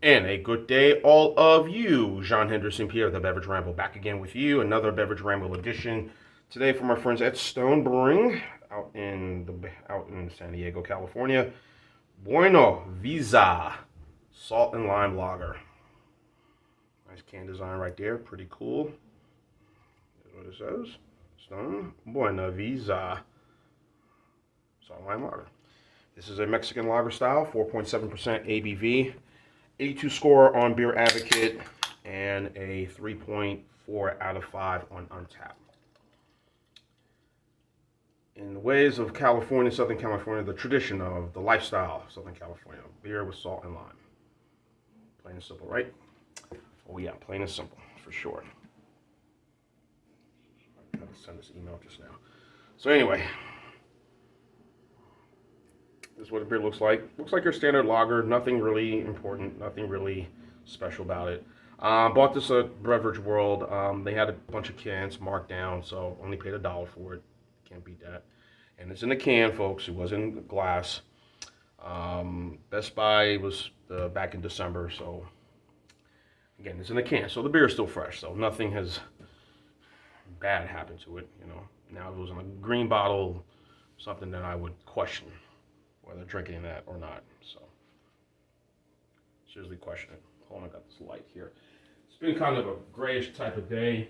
And a good day, all of you. Jean Henderson Pierre, the Beverage Ramble, back again with you. Another Beverage Ramble edition today from our friends at Stone Brewing out in San Diego, California. Buenaveza Salt and Lime Lager. Nice can design right there, pretty cool. That's what it says. Stone Buenaveza Salt and Lime Lager. This is a Mexican lager style, 4.7% ABV. 82 score on Beer Advocate, and a 3.4 out of 5 on Untappd. In the ways of California, Southern California, the tradition of the lifestyle of Southern California, beer with salt and lime. Plain and simple, right? Oh yeah, plain and simple, for sure. I had to send this email just now. So anyway, this is what the beer looks like. Looks like your standard lager. Nothing really important. Nothing really special about it. Bought this at Beverage World. They had a bunch of cans marked down, so only paid $1 for it. Can't beat that. And it's in a can, folks. It was in glass. Best Buy was back in December, so again, it's in a can. So the beer is still fresh. So nothing has bad happened to it. You know, now if it was in a green bottle, something that I would question whether drinking that or not. So seriously question it. Hold on, I got this light here. It's been kind of a grayish type of day.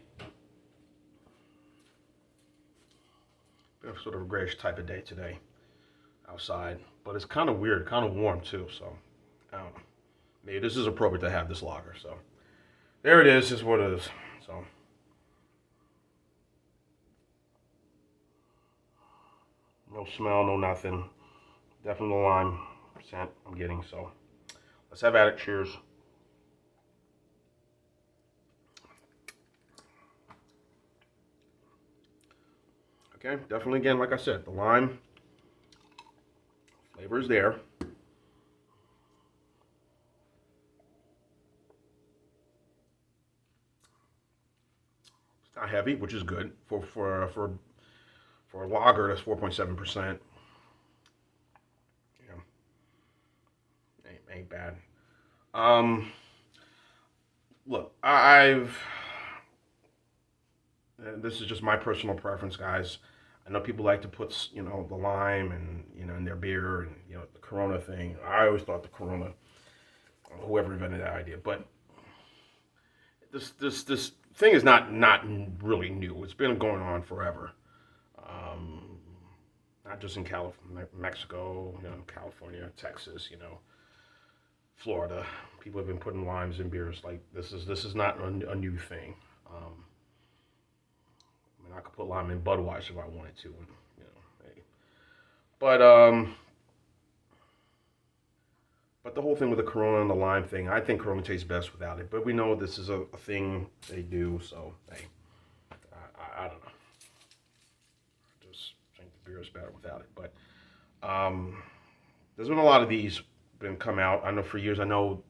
Been sort of a grayish type of day today outside, but it's kind of weird, kind of warm too. So I don't know. Maybe this is appropriate to have this lager. So there it is. This is what it is. So no smell, no nothing. Definitely the lime scent I'm getting. So let's have at it. Cheers. Okay, definitely again, like I said, the lime flavor is there. It's not heavy, which is good for a lager that's 4.7%. Ain't bad. Um, Look, this is just my personal preference, guys. I know people like to put, the lime and in their beer and the Corona thing. I always thought the Corona, whoever invented that idea, but this thing is not really new. It's been going on forever. Um, Not just in California, Mexico, California, Texas, Florida. People have been putting limes in beers. Like this is not a new thing. I mean, I could put lime in Budweiser if I wanted to, and, hey. But but the whole thing with the Corona and the lime thing, I think Corona tastes best without it. But we know this is a thing they do, so hey, I don't know. I just think the beer is better without it. But there's been a lot of these been come out. I know for years. I know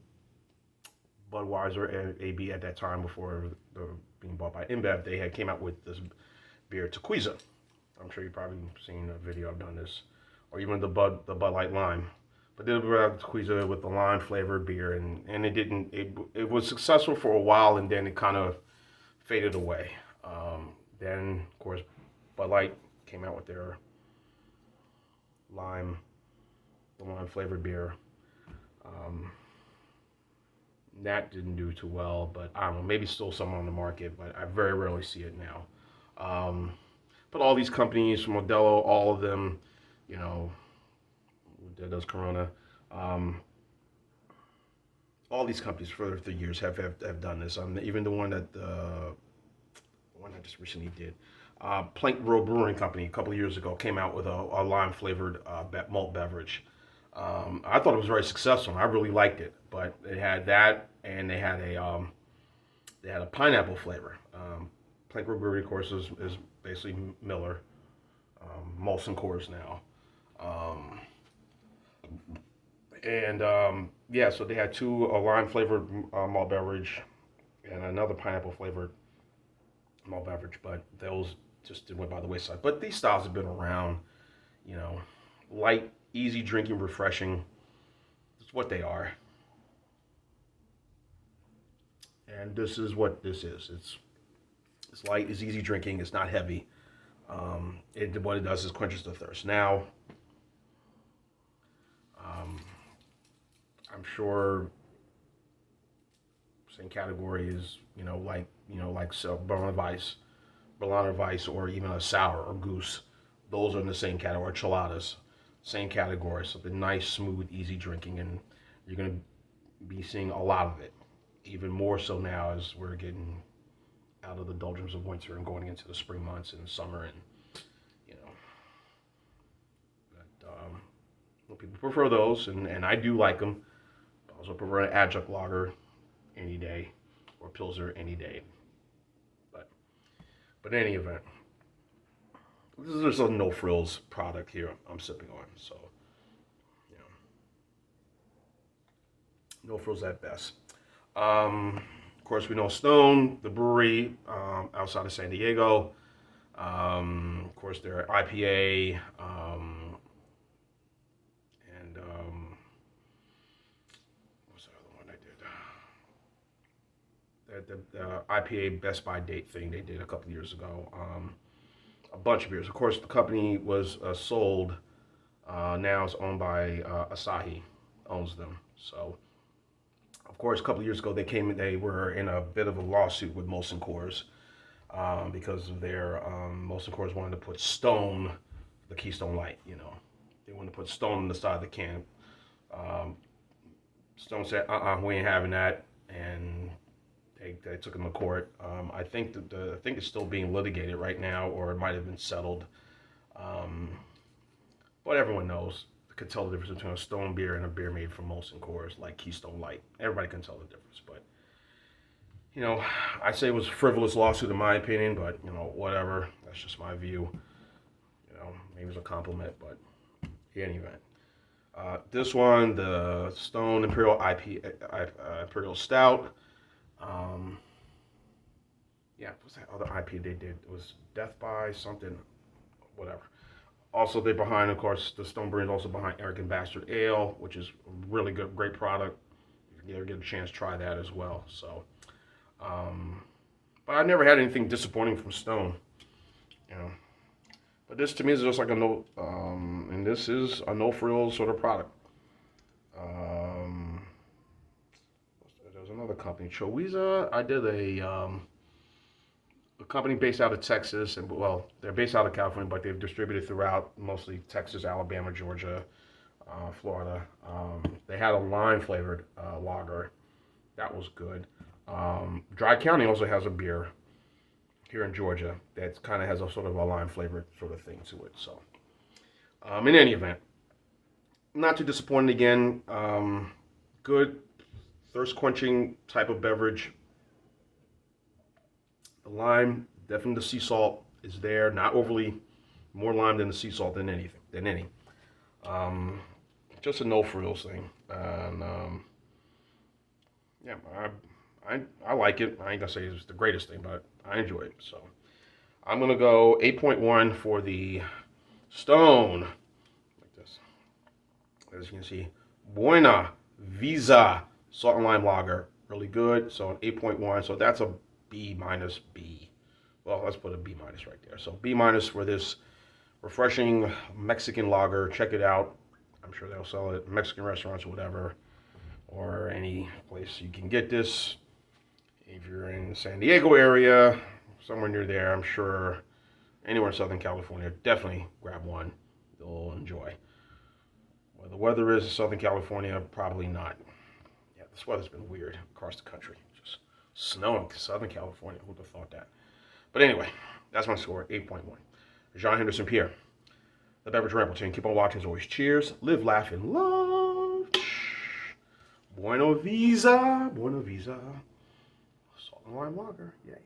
Budweiser and AB at that time before being bought by InBev, they had came out with this beer Tequila. I'm sure you've probably seen a video I've done this, or even the Bud Light Lime. But they were Tequila with the lime flavored beer, and it was successful for a while, and then it kind of faded away. Then of course Bud Light came out with their lime, the lime flavored beer. Um, that didn't do too well, but I don't know, maybe still some on the market, but I very rarely see it now. But all these companies, Modelo, all of them, you know, that does Corona, um, all these companies for the years have done this. Even the one I just recently did. Plank Row Brewing Company a couple of years ago came out with a lime flavored malt beverage. I thought it was very successful. I really liked it, but they had that, and they had a pineapple flavor. Plank Row Brewery, of course, is basically Miller, Molson Coors now, and yeah, so they had a lime flavored malt beverage and another pineapple flavored malt beverage, but those just went by the wayside. But these styles have been around, you know, light, easy drinking, refreshing. It's what they are. And this is what this is. It's light, it's easy drinking, it's not heavy. What it does is quenches the thirst. Now, I'm sure same category is like so Berliner Weiss, or even a sour or goose. Those are in the same category. Cheladas, same category. Something nice, smooth, easy drinking, and you're gonna be seeing a lot of it. Even more so now as we're getting out of the doldrums of winter and going into the spring months and summer, and you know, but, people prefer those, and I do like them. I also prefer an adjunct lager any day, or pilsner any day. But in any event, this is just a no frills product here I'm sipping on, so you know, no frills at best. Of course, we know Stone, the brewery outside of San Diego. Of course, their IPA, and what's the other one I did? The IPA Best By Date thing they did a couple of years ago. A bunch of beers. Of course, the company was sold. Now it's owned by Asahi, owns them. So, of course, a couple of years ago they were in a bit of a lawsuit with Molson Coors because of their Molson Coors wanted to put Stone, the Keystone Light. You know, they wanted to put Stone on the side of the can. Stone said, we ain't having that, and they took him to court. I think I think it's still being litigated right now, or it might have been settled. But everyone knows, could tell the difference between a Stone beer and a beer made from Molson Coors, like Keystone Light. Everybody can tell the difference. But you know, I say it was a frivolous lawsuit in my opinion, but you know, whatever. That's just my view. You know, maybe it's a compliment, but in any event. This one, the Stone Imperial Imperial Stout. Yeah, what's that other IPA they did? It was Death by something, whatever. Also, they're behind, of course, the Stone Brewing is also behind Eric Bastard Ale, which is a really good, great product. If you ever get a chance, try that as well. So, but I never had anything disappointing from Stone, you know. But this to me is just like a no, and this is a no frills sort of product. There's another company, Choiza. I did a company based out of Texas, and well, they're based out of California, but they've distributed throughout mostly Texas, Alabama, Georgia, Florida. They had a lime flavored lager that was good. Dry County also has a beer here in Georgia that kind of has a sort of a lime flavored sort of thing to it. So, in any event, not too disappointed again. Good thirst quenching type of beverage. The lime, definitely the sea salt is there. Not overly, more lime than the sea salt than any. Just a no frills thing. And yeah, I like it. I ain't gonna say it's the greatest thing, but I enjoy it. So I'm gonna go 8.1 for the Stone. Like this. As you can see, Buenaveza Salt Lime Lager. Really good. So an 8.1. So that's a B minus B. Well, let's put a B minus right there. So B minus for this refreshing Mexican lager. Check it out. I'm sure they'll sell it at Mexican restaurants or whatever, or any place you can get this. If you're in the San Diego area, somewhere near there, I'm sure anywhere in Southern California, definitely grab one. You'll enjoy. Where the weather is in Southern California, probably not. Yeah, this weather's been weird across the country. Just snowing in Southern California. Who'd have thought that? But anyway, that's my score, 8.1. John Henderson Pierre, the Beverage Ramble Team. Keep on watching as always. Cheers. Live, laugh, and love. Buenaveza. Salt and lime lager. Yay.